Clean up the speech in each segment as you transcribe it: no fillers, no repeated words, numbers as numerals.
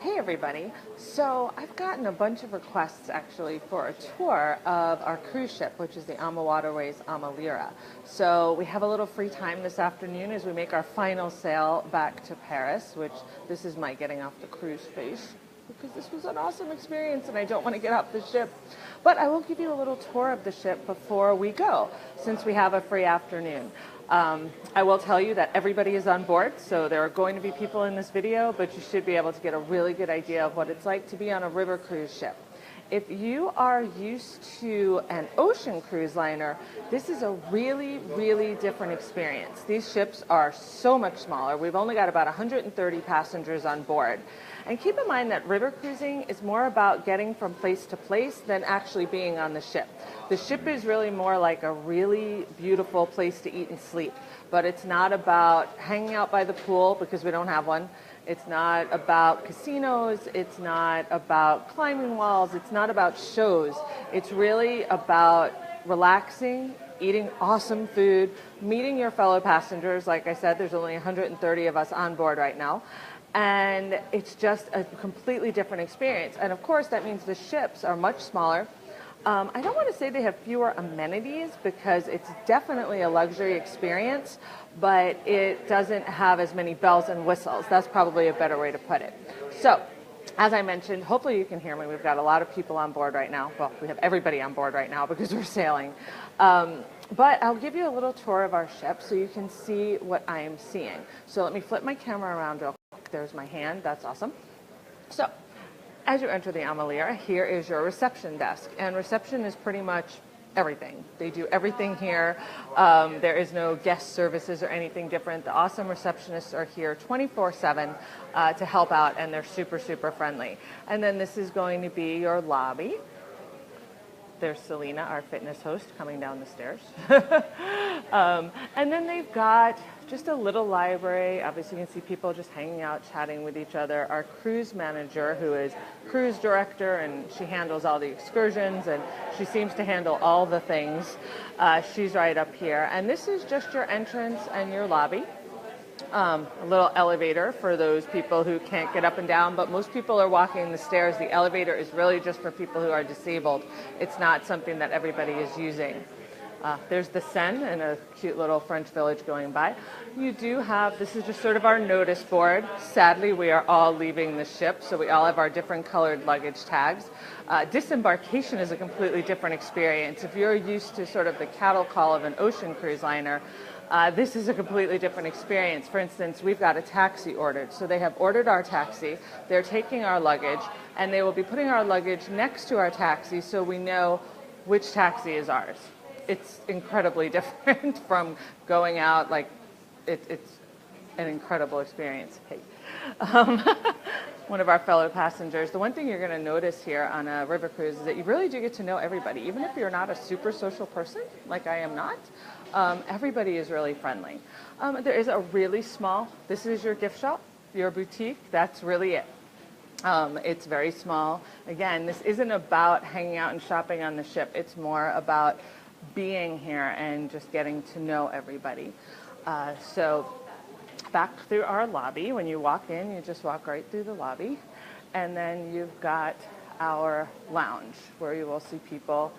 Hey everybody. So I've gotten a bunch of requests actually for a tour of our cruise ship, which is the AmaWaterways AmaLyra. So we have a little free time this afternoon as we make our final sail back to Paris, which this is my getting off the cruise face because this was an awesome experience and I don't want to get off the ship. But I will give you a little tour of the ship before we go, since we have a free afternoon. I will tell you that everybody is on board, so there are going to be people in this video, but you should be able to get a really good idea of what it's like to be on a river cruise ship. If you are used to an ocean cruise liner, this is a really, really different experience. These ships are so much smaller. We've only got about 130 passengers on board. And keep in mind that river cruising is more about getting from place to place than actually being on the ship. The ship is really more like a really beautiful place to eat and sleep, but it's not about hanging out by the pool because we don't have one. It's not about casinos. It's not about climbing walls. It's not about shows. It's really about relaxing, eating awesome food, meeting your fellow passengers. Like I said, there's only 130 of us on board right now. And it's just a completely different experience. And of course, that means the ships are much smaller. I don't want to say they have fewer amenities because it's definitely a luxury experience, but it doesn't have as many bells and whistles. That's probably a better way to put it. So, as I mentioned, hopefully you can hear me. We've got a lot of people on board right now. Well, we have everybody on board right now because we're sailing. But I'll give you a little tour of our ship so you can see what I am seeing. So let me flip my camera around real quick. There's my hand. That's awesome. So, as you enter the AmaLyra, here is your reception desk. And reception is pretty much everything. They do everything here. There is no guest services or anything different. The awesome receptionists are here 24/7 to help out, and they're super, super friendly. And then this is going to be your lobby. There's Selena, our fitness host, coming down the stairs. And then they've got just a little library. Obviously, you can see people just hanging out, chatting with each other. Our cruise manager, who is cruise director, and she handles all the excursions, and she seems to handle all the things. She's right up here. And this is just your entrance and your lobby. A little elevator for those people who can't get up and down, but most people are walking the stairs. The elevator is really just for people who are disabled. It's not something that everybody is using. There's the Seine and a cute little French village going by. You do have, this is just sort of our notice board. Sadly, we are all leaving the ship, so we all have our different colored luggage tags. Disembarkation is a completely different experience. If you're used to sort of the cattle call of an ocean cruise liner, this is a completely different experience. For instance, we've got a taxi ordered. So they have ordered our taxi, they're taking our luggage, and they will be putting our luggage next to our taxi so we know which taxi is ours. It's incredibly different from going out. Like, it's an incredible experience. Hey. One of our fellow passengers. The one thing you're going to notice here on a river cruise is that you really do get to know everybody. Even if you're not a super social person, like I am not, everybody is really friendly. There is a really small, this is your gift shop, your boutique. That's really it. It's very small. Again, this isn't about hanging out and shopping on the ship. It's more about being here and just getting to know everybody. So back through our lobby, when you walk in, you just walk right through the lobby, and then you've got our lounge where you will see people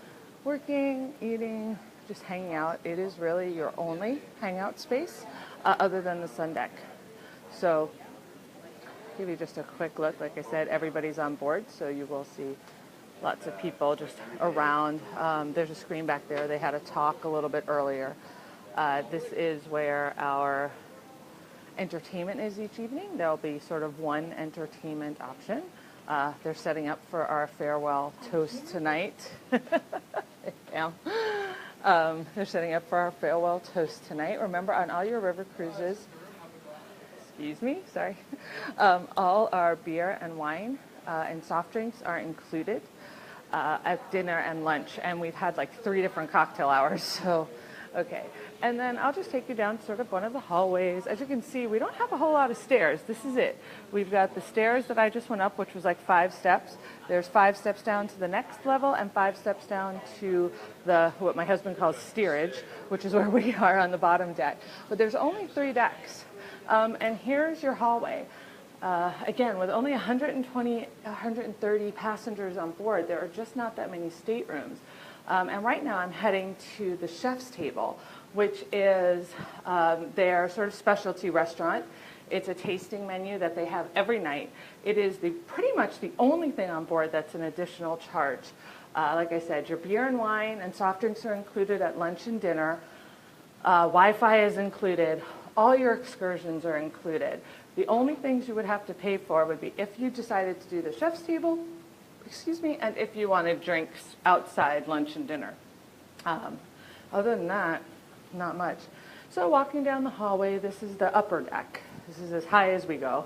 working, eating, just hanging out. It is really your only hangout space other than the sun deck. So give you just a quick look. Like I said, everybody's on board, so you will see lots of people just around. There's a screen back there. They had a talk a little bit earlier. This is where our entertainment is each evening. There'll be sort of one entertainment option. They're setting up for our farewell toast tonight. Yeah. They're setting up for our farewell toast tonight. Remember, on all your river cruises, excuse me, sorry, all our beer and wine and soft drinks are included at dinner and lunch, and we've had like 3 different cocktail hours, so okay. And then I'll just take you down sort of one of the hallways. As you can see, we don't have a whole lot of stairs. This is it. We've got the stairs that I just went up, which was like 5 steps. There's 5 steps down to the next level and 5 steps down to the, what my husband calls steerage, which is where we are on the bottom deck. But there's only 3 decks. And here's your hallway. Again, with only 120, 130 passengers on board, there are just not that many staterooms. And right now I'm heading to the chef's table, which is their sort of specialty restaurant. It's a tasting menu that they have every night. It is pretty much the only thing on board that's an additional charge. Like I said, your beer and wine and soft drinks are included at lunch and dinner. Wi-Fi is included. All your excursions are included. The only things you would have to pay for would be if you decided to do the chef's table, excuse me, and if you wanted drinks outside lunch and dinner. Other than that, not much. So walking down the hallway, this is the upper deck. This is as high as we go.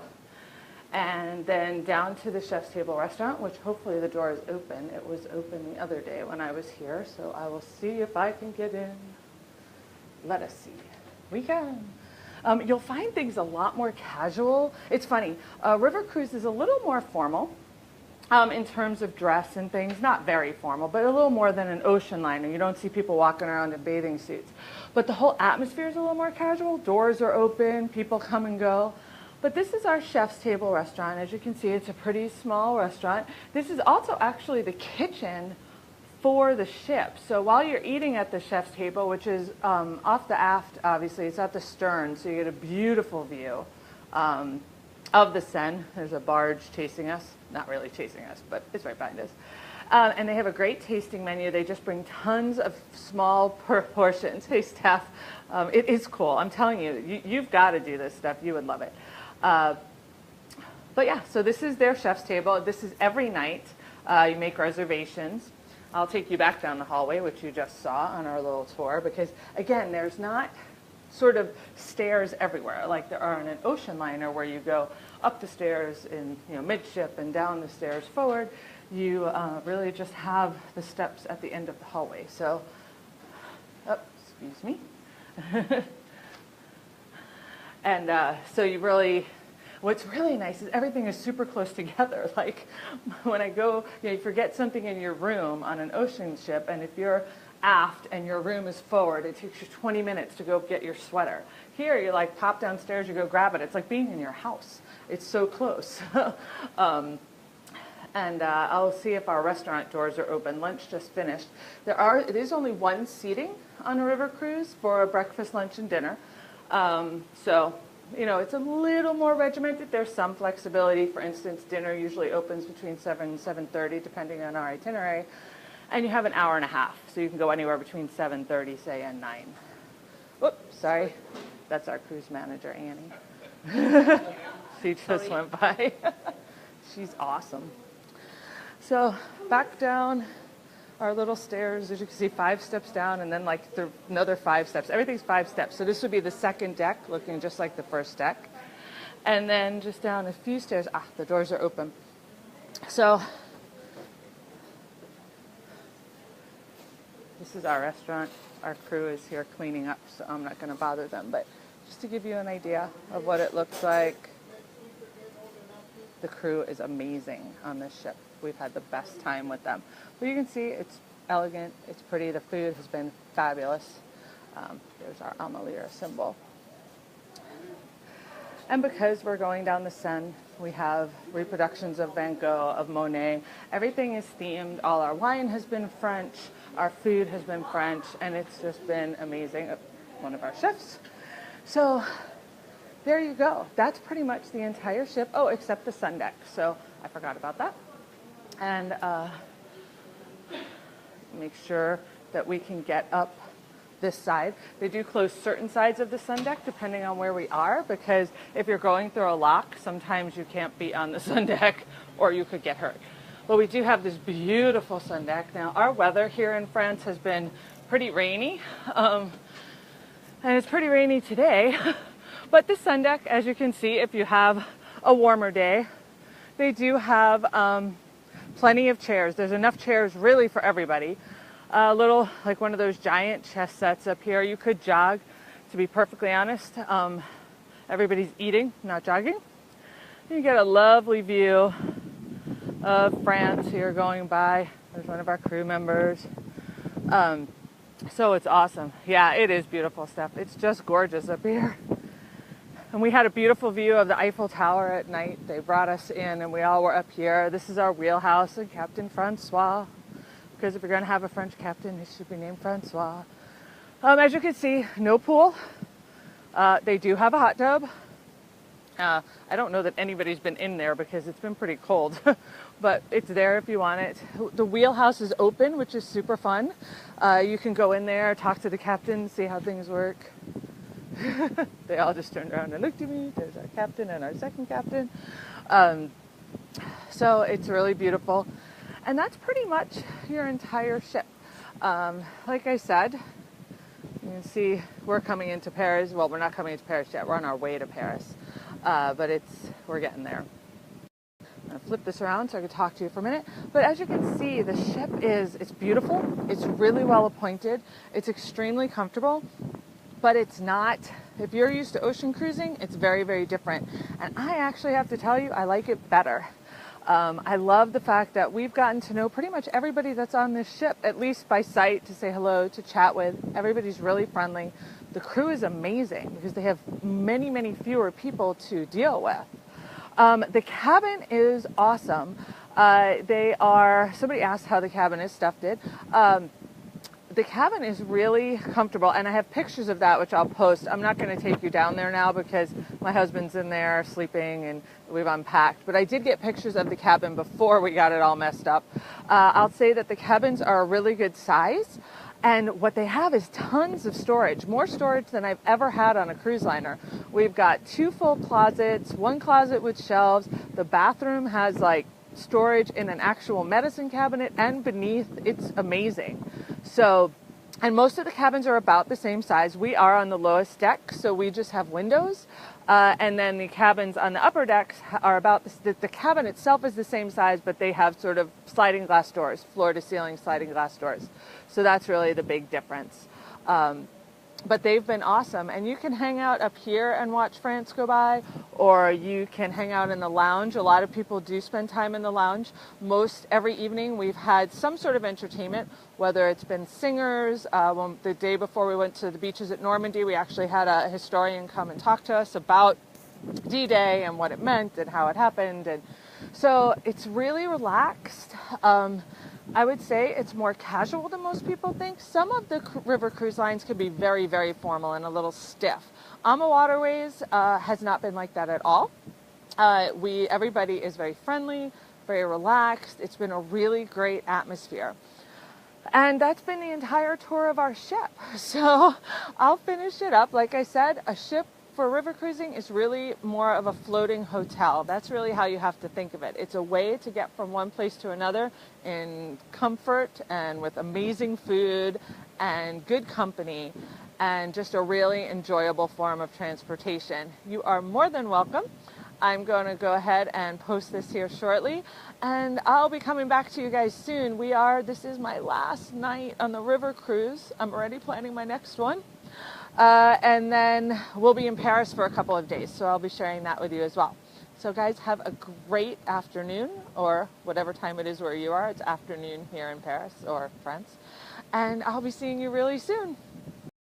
And then down to the chef's table restaurant, which hopefully the door is open. It was open the other day when I was here, so I will see if I can get in. Let us see. We can. You'll find things a lot more casual. It's funny. River cruise is a little more formal in terms of dress and things. Not very formal, but a little more than an ocean liner. You don't see people walking around in bathing suits. But the whole atmosphere is a little more casual. Doors are open. People come and go. But this is our chef's table restaurant. As you can see, it's a pretty small restaurant. This is also actually the kitchen for the ship. So while you're eating at the chef's table, which is off the aft, obviously, it's at the stern, so you get a beautiful view of the Seine. There's a barge chasing us. Not really chasing us, but it's right behind us. And they have a great tasting menu. They just bring tons of small portions. Hey, staff, it is cool. I'm telling you, you've got to do this stuff. You would love it. But yeah, so this is their chef's table. This is every night. You make reservations. I'll take you back down the hallway, which you just saw on our little tour, because again, there's not sort of stairs everywhere like there are in an ocean liner where you go up the stairs in midship and down the stairs forward. You really just have the steps at the end of the hallway. So, excuse me. And so you really, what's really nice is everything is super close together. Like when I go, you forget something in your room on an ocean ship, and if you're aft and your room is forward, it takes you 20 minutes to go get your sweater. Here, you like pop downstairs, you go grab it. It's like being in your house. It's so close. And I'll see if our restaurant doors are open. Lunch just finished. It is only one seating on a river cruise for breakfast, lunch, and dinner. So, it's a little more regimented. There's some flexibility. For instance, dinner usually opens between 7 and 7:30, depending on our itinerary. And you have an hour and a half. So you can go anywhere between 7:30, say, and 9. Oops, sorry. That's our cruise manager, Annie. She just went by. She's awesome. So back down our little stairs, as you can see, 5 steps down, and then like another 5 steps. Everything's 5 steps. So this would be the second deck, looking just like the first deck. And then just down a few stairs. The doors are open. So this is our restaurant. Our crew is here cleaning up, so I'm not going to bother them. But just to give you an idea of what it looks like, the crew is amazing on this ship. We've had the best time with them. But you can see it's elegant, it's pretty, the food has been fabulous. There's our AmaLyra symbol. And because we're going down the Seine, we have reproductions of Van Gogh, of Monet. Everything is themed. All our wine has been French, our food has been French, and it's just been amazing. One of our chefs. So there you go. That's pretty much the entire ship. Oh, except the sun deck. So I forgot about that. And make sure that we can get up this side. They do close certain sides of the sun deck depending on where we are, because if you're going through a lock, sometimes you can't be on the sun deck or you could get hurt. But we do have this beautiful sun deck. Now, our weather here in France has been pretty rainy, and it's pretty rainy today. But the sun deck, as you can see, if you have a warmer day, they do have plenty of chairs. There's enough chairs really for everybody. A little, like one of those giant chess sets up here. You could jog, to be perfectly honest. Everybody's eating, not jogging. You get a lovely view of France here going by. There's one of our crew members. So it's awesome. Yeah, it is beautiful stuff. It's just gorgeous up here. And we had a beautiful view of the Eiffel Tower at night. They brought us in and we all were up here. This is our wheelhouse and Captain Francois. Because if you're going to have a French captain, he should be named Francois. As you can see, no pool. They do have a hot tub. I don't know that anybody's been in there because it's been pretty cold, but it's there if you want it. The wheelhouse is open, which is super fun. You can go in there, talk to the captain, see how things work. They all just turned around and looked at me. There's our captain and our second captain. So it's really beautiful. And that's pretty much your entire ship. Like I said, you can see we're coming into Paris. Well, we're not coming into Paris yet. We're on our way to Paris. But we're getting there. I'm going to flip this around so I can talk to you for a minute. But as you can see, the ship it's beautiful. It's really well appointed. It's extremely comfortable. But it's not, if you're used to ocean cruising, it's very, very different. And I actually have to tell you, I like it better. I love the fact that we've gotten to know pretty much everybody that's on this ship, at least by sight, to say hello, to chat with. Everybody's really friendly. The crew is amazing because they have many, many fewer people to deal with. The cabin is awesome. Somebody asked how the cabin is. Steph did. The cabin is really comfortable, and I have pictures of that, which I'll post. I'm not going to take you down there now because my husband's in there sleeping and we've unpacked, but I did get pictures of the cabin before we got it all messed up. I'll say that the cabins are a really good size, and what they have is tons of storage, more storage than I've ever had on a cruise liner. We've got 2 full closets, 1 closet with shelves. The bathroom has like storage in an actual medicine cabinet and beneath. It's amazing. So, and most of the cabins are about the same size. We are on the lowest deck, so we just have windows. And then the cabins on the upper decks are about, the cabin itself is the same size, but they have sort of sliding glass doors, floor to ceiling sliding glass doors. So that's really the big difference. But they've been awesome. And you can hang out up here and watch France go by, or you can hang out in the lounge. A lot of people do spend time in the lounge. Every evening we've had some sort of entertainment, whether it's been singers. The day before we went to the beaches at Normandy, we actually had a historian come and talk to us about D-Day and what it meant and how it happened. And so it's really relaxed. I would say it's more casual than most people think. Some of the river cruise lines can be very, very formal and a little stiff. AmaWaterways has not been like that at all. Everybody is very friendly, very relaxed. It's been a really great atmosphere. And that's been the entire tour of our ship. So I'll finish it up. Like I said, a ship for river cruising is really more of a floating hotel. That's really how you have to think of it. It's a way to get from one place to another in comfort and with amazing food and good company and just a really enjoyable form of transportation. You are more than welcome. I'm going to go ahead and post this here shortly, and I'll be coming back to you guys soon. This is my last night on the river cruise. I'm already planning my next one. And then we'll be in Paris for a couple of days, so I'll be sharing that with you as well. So guys, have a great afternoon, or whatever time it is where you are. It's afternoon here in Paris or France. And I'll be seeing you really soon.